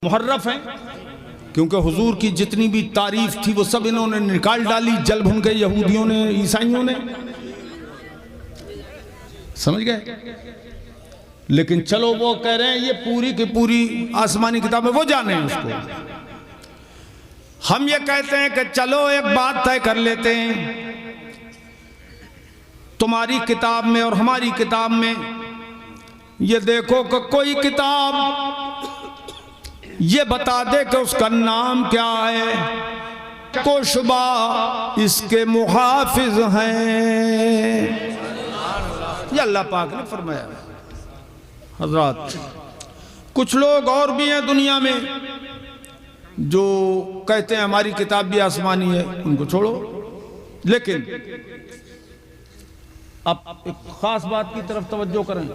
मुहर्रफ हैं, क्योंकि हुजूर की जितनी भी तारीफ थी वो सब इन्होंने निकाल डाली, जल भुन के यहूदियों ने, ईसाइयों ने, समझ गए। लेकिन चलो वो कह रहे हैं ये पूरी की पूरी आसमानी किताब है, वो जाने उसको। हम ये कहते हैं कि चलो एक बात तय कर लेते हैं, तुम्हारी किताब में और हमारी किताब में ये देखो कि कोई किताब ये बता दे कि उसका नाम क्या है, कुशबा इसके मुहाफिज हैं। ये अल्लाह पाक ने फरमाया। हजरात, कुछ लोग और भी हैं दुनिया में जो कहते हैं हमारी किताब भी आसमानी है, उनको छोड़ो। लेकिन अब एक खास बात की तरफ तवज्जो करें।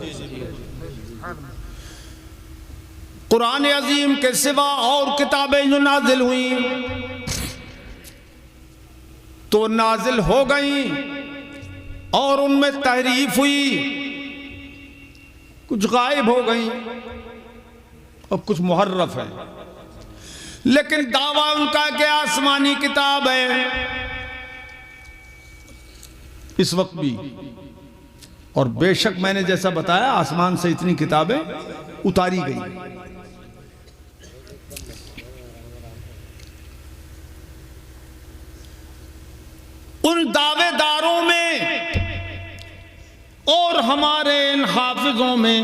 कुरान अजीम के सिवा और किताबें जो नाजिल हुई तो नाजिल हो गई और उनमें तहरीफ हुई, कुछ गायब हो गई और कुछ मुहर्रफ है। लेकिन दावा उनका कि आसमानी किताब है इस वक्त भी। और बेशक मैंने जैसा बताया आसमान से इतनी किताबें उतारी गई। उन दावेदारों में और हमारे इन हाफिजों में,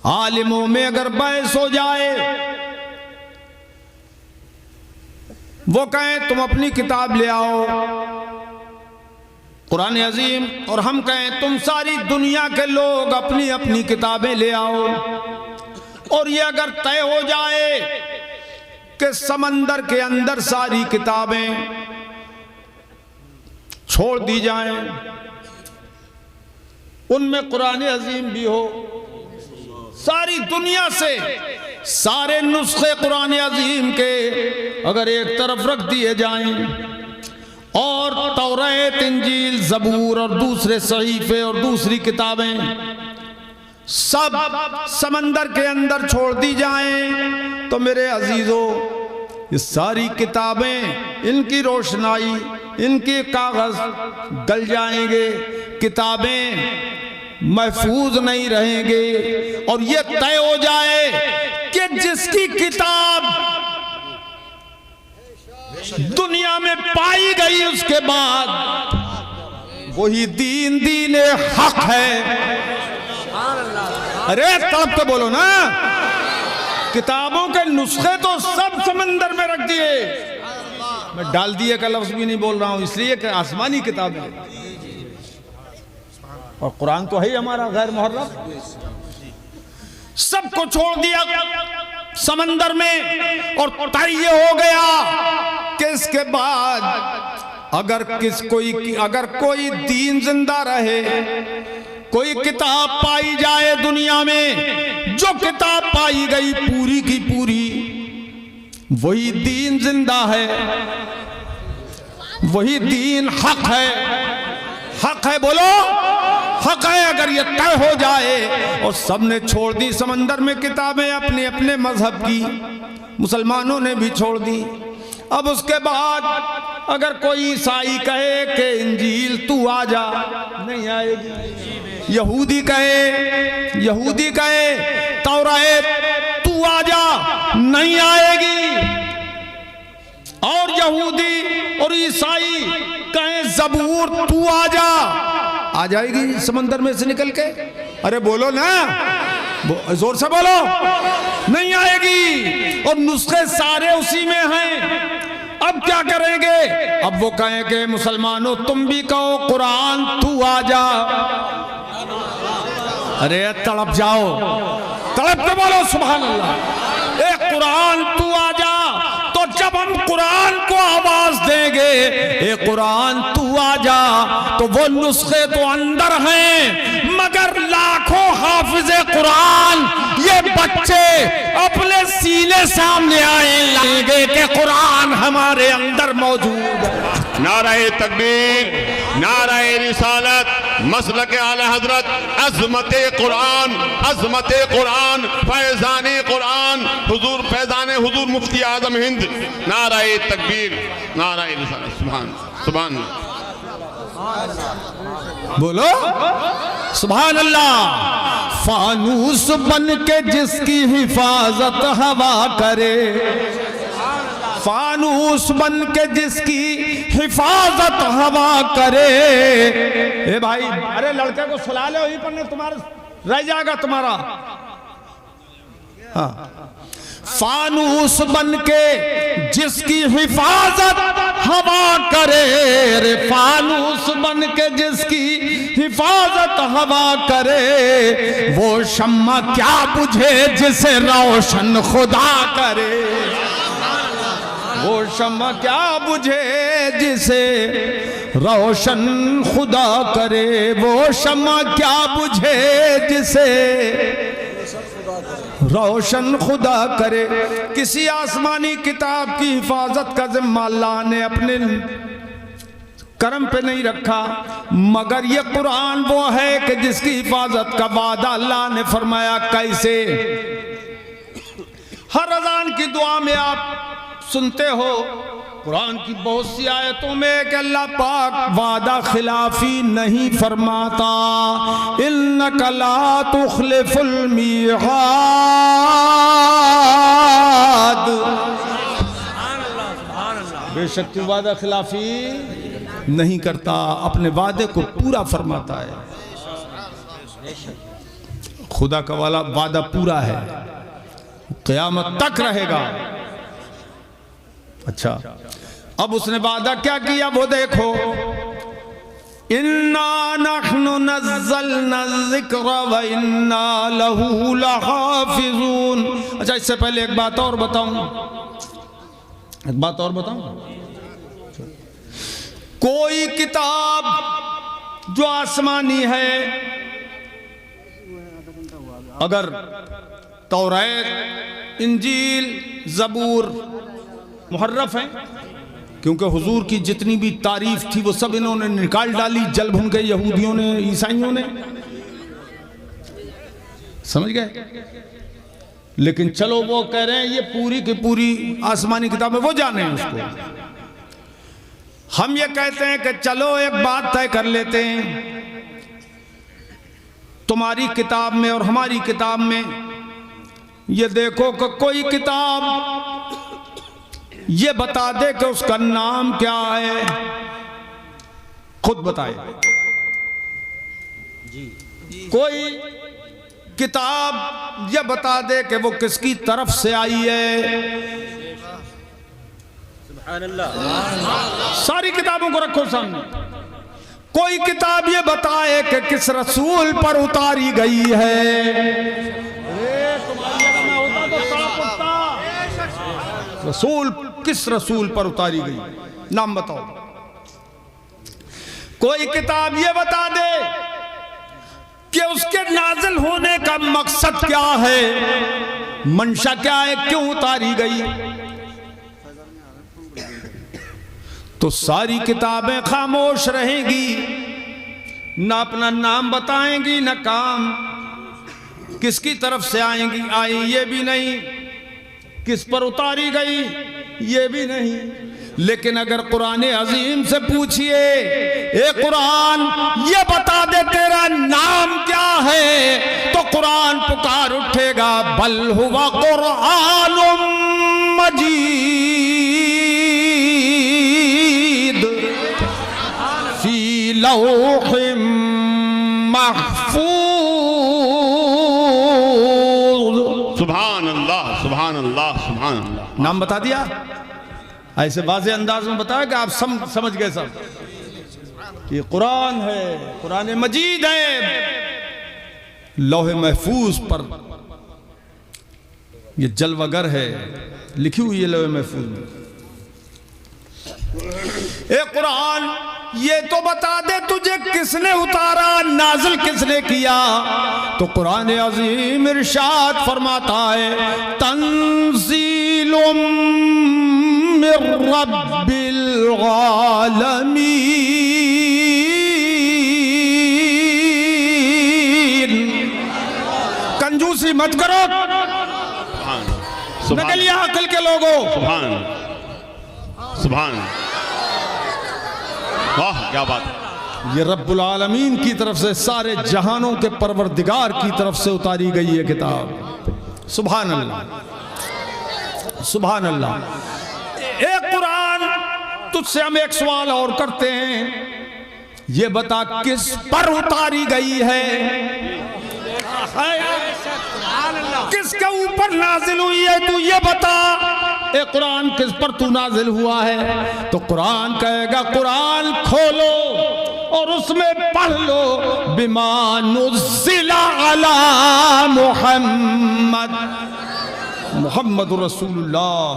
आलिमों में अगर बहस हो जाए, वो कहें तुम अपनी किताब ले आओ कुरान अजीम, और हम कहें तुम सारी दुनिया के लोग अपनी अपनी किताबें ले आओ, और ये अगर तय हो जाए कि समंदर के अंदर सारी किताबें छोड़ दी जाएं, उनमें कुरान अजीम भी हो, सारी दुनिया से सारे नुस्खे कुरान अजीम के अगर एक तरफ रख दिए जाएं और तौरात, इंजील, ज़बूर और दूसरे सहीफे और दूसरी किताबें सब समंदर के अंदर छोड़ दी जाएं, तो मेरे अजीजों ये सारी किताबें, इनकी रोशनाई, इनके कागज गल जाएंगे, किताबें महफूज नहीं रहेंगे। और ये तय हो जाए कि जिसकी किताब दुनिया में पाई गई उसके बाद वही दीन हक है। अरे तब तो बोलो ना, किताबों के नुस्खे तो सब समंदर में रख दिए। मैं डाल दिए का लफ्ज भी नहीं बोल रहा हूं, इसलिए कि आसमानी किताब है और कुरान तो है हमारा गैर मुहर्रफ। सबको छोड़ दिया समंदर में और तय ये हो गया कि इसके बाद अगर कोई दीन जिंदा रहे, कोई किताब पाई जाए दुनिया में, जो किताब पाई गई पूरी की पूरी वही दीन जिंदा है, वही दीन हक है। हक है, बोलो हक है। अगर ये तय हो जाए और सबने छोड़ दी समंदर में किताबें अपने अपने मजहब की, मुसलमानों ने भी छोड़ दी, अब उसके बाद अगर कोई ईसाई कहे कि इंजील तू आ जा, नहीं आएगी। यहूदी कहे तौरात तू आ जा, नहीं आएगी। और यहूदी और ईसाई कहें ज़बूर तू आ जाएगी समंदर में से निकल के। अरे बोलो ना, जोर से बोलो, नहीं आएगी। और नुस्खे सारे उसी में हैं। अब क्या करेंगे? अब वो कहेंगे मुसलमानों तुम भी कहो कुरान तू आ जा। अरे तड़प जाओ, तड़प के बोलो सुभान अल्लाह। ए कुरान तू आ जा, तो जब हम कुरान को आवाज देंगे ए कुरान तू आ जा, तो वो नुस्खे तो अंदर हैं, मगर लाखों हाफिज़े कुरान ये बच्चे अपने सीने सामने आए लगेंगे कि कुरान हमारे अंदर मौजूद है। नाराए तकबीर, नाराए रिसालत, मसलक आला हजरत, अज़मत कुरान, फैज़ान कुरान, हुजूर फैज़ान हुजूर मुफ्ती आज़म हिंद, नाराए तकबीर, नाराए रिसालत, सुभान सुभान बोलो सुभान अल्लाह। फानूस बन के जिसकी हिफाजत हवा करे, फानूस बन के जिसकी हिफाजत हवा करे। ए भाई, अरे लड़के को सुला ले, वहीं पर तुम्हारा रह जाएगा तुम्हारा। हाँ, फानूस बन के जिसकी हिफाजत हवा करे, रे फानूस बन के जिसकी हिफाजत हवा करे, वो शम्मा क्या बुझे जिसे रोशन खुदा करे, वो शम्मा क्या बुझे जिसे रोशन खुदा करे, वो शम्मा क्या बुझे जिसे रोशन खुदा करे। किसी आसमानी किताब की हिफाजत का जिम्मा अल्लाह ने अपने करम पे नहीं रखा, मगर ये कुरान वो है कि जिसकी हिफाजत का वादा अल्लाह ने फरमाया। कैसे? हर अज़ान की दुआ में आप सुनते हो, कुरान की बहुत सी आयतों में कि अल्लाह पाक वादा खिलाफी नहीं फरमाता। इन्नका ला तुखलिफुल मीआद, बेशक तू वादा खिलाफी नहीं करता, अपने वादे को पूरा फरमाता है। खुदा का वादा पूरा है, क़यामत तक रहेगा। अच्छा, अब उसने वादा क्या किया वो देखो। इन्ना नहनु नज़्ज़लना ज़िक्र व इन्ना लहू लहाफ़िज़ून। अच्छा, इससे पहले एक बात और बताऊं, कोई किताब जो आसमानी है, अगर तौरात, इंजील, ज़बूर मुहर्रफ है, क्योंकि हुजूर की जितनी भी तारीफ थी वो सब इन्होंने निकाल डाली, जल भुन के यहूदियों ने, ईसाइयों ने, समझ गए। लेकिन चलो वो कह रहे हैं ये पूरी की पूरी आसमानी किताब है, वो जाने उसको। हम ये कहते हैं कि चलो एक बात तय कर लेते हैं, तुम्हारी किताब में और हमारी किताब में ये देखो कि कोई किताब ये बता दे कि उसका नाम क्या है, खुद बताए। कोई किताब ये बता दे कि वो किसकी तरफ से आई है। सारी किताबों को रखो सामने। कोई किताब ये बताए कि किस रसूल पर उतारी गई है। रसूल, किस रसूल पर उतारी गई, नाम बताओ। कोई किताब ये बता दे कि उसके नाजिल होने का मकसद क्या है, मंशा क्या है, क्यों उतारी गई। तो सारी किताबें खामोश रहेंगी, ना अपना नाम बताएंगी, ना काम किसकी तरफ से आई ये भी नहीं, किस पर उतारी गई ये भी नहीं। लेकिन अगर कुरान अजीम से पूछिए, ए कुरान ये बता दे तेरा नाम क्या है, तो कुरान पुकार उठेगा, बल हुवा कुरानुम मजीद फी लौहिम महफूज। सुभान अल्लाह, सुभान अल्लाह, सुभान अल्लाह। नाम बता दिया, ऐसे वाज़े अंदाज में बताया कि आप समझ गए सब। ये कुरान है, कुरान मजीद है, लौहे महफूज पर ये जलवागर है, लिखी हुई है लौहे महफूज में। ए कुरान ये तो बता दे तुझे किसने उतारा, नाजिल किसने किया। तो कुरान अज़ीम इरशाद फरमाता है, तंज़ीलुम मिर रब्बिल आलमीन। मत करो। नकलिया अकल के लोगों, सुभान सुभान, वाह क्या बात है। ये रब्बुल आलमीन की तरफ से, सारे जहानों के परवरदिगार की तरफ से उतारी गई है किताब। सुभान अल्लाह, सुभान अल्लाह। एक कुरान, तुझसे हम एक सवाल और करते हैं, ये बता किस पर उतारी गई है? किसके ऊपर नाजिल हुई है? तू ये बता, ए कुरान किस पर तू नाजिल हुआ है? तो कुरान कहेगा, कुरान खोलो और उसमें पढ़ लो, बिमा नुज़्ज़िला अला मुहम्मद, मुहम्मद रसूलुल्लाह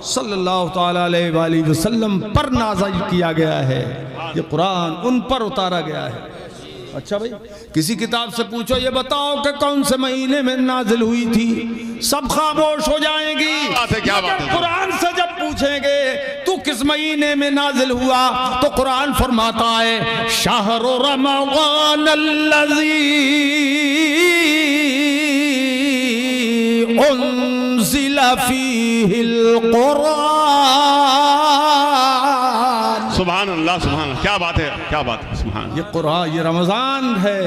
सल्लल्लाहु ताला अलैहि वसल्लम पर नाज़िल किया गया है। ये कुरान उन पर उतारा गया है। अच्छा भाई, किसी किताब से पूछो, ये बताओ कि कौन से महीने में नाजिल हुई थी, सब खामोश हो जाएंगी। क्या बात है। कुरान से जब पूछेंगे तू किस महीने में नाजिल हुआ, तो कुरान फरमाता है, शहरु रमज़ान अल्लज़ी उन्ज़िला फ़ीहिल कुरान। सुभान अल्लाह, सुभान अल्लाह, क्या बात है, क्या बात है। सुभान, ये कुरान, ये रमजान है,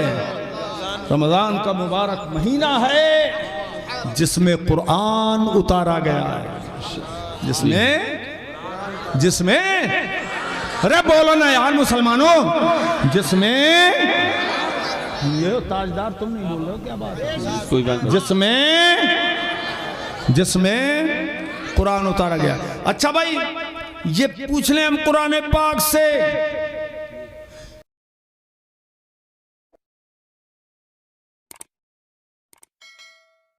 रमजान का मुबारक महीना है जिसमें कुरान उतारा गया है। जिसमें अरे बोलो ना यार मुसलमानों, जिसमें, ये ताजदार तुम नहीं बोल रहे हो, क्या बात है? कोई बात नहीं। जिसमें कुरान उतारा गया। अच्छा भाई, ये पूछ लें हम कुरान पाक से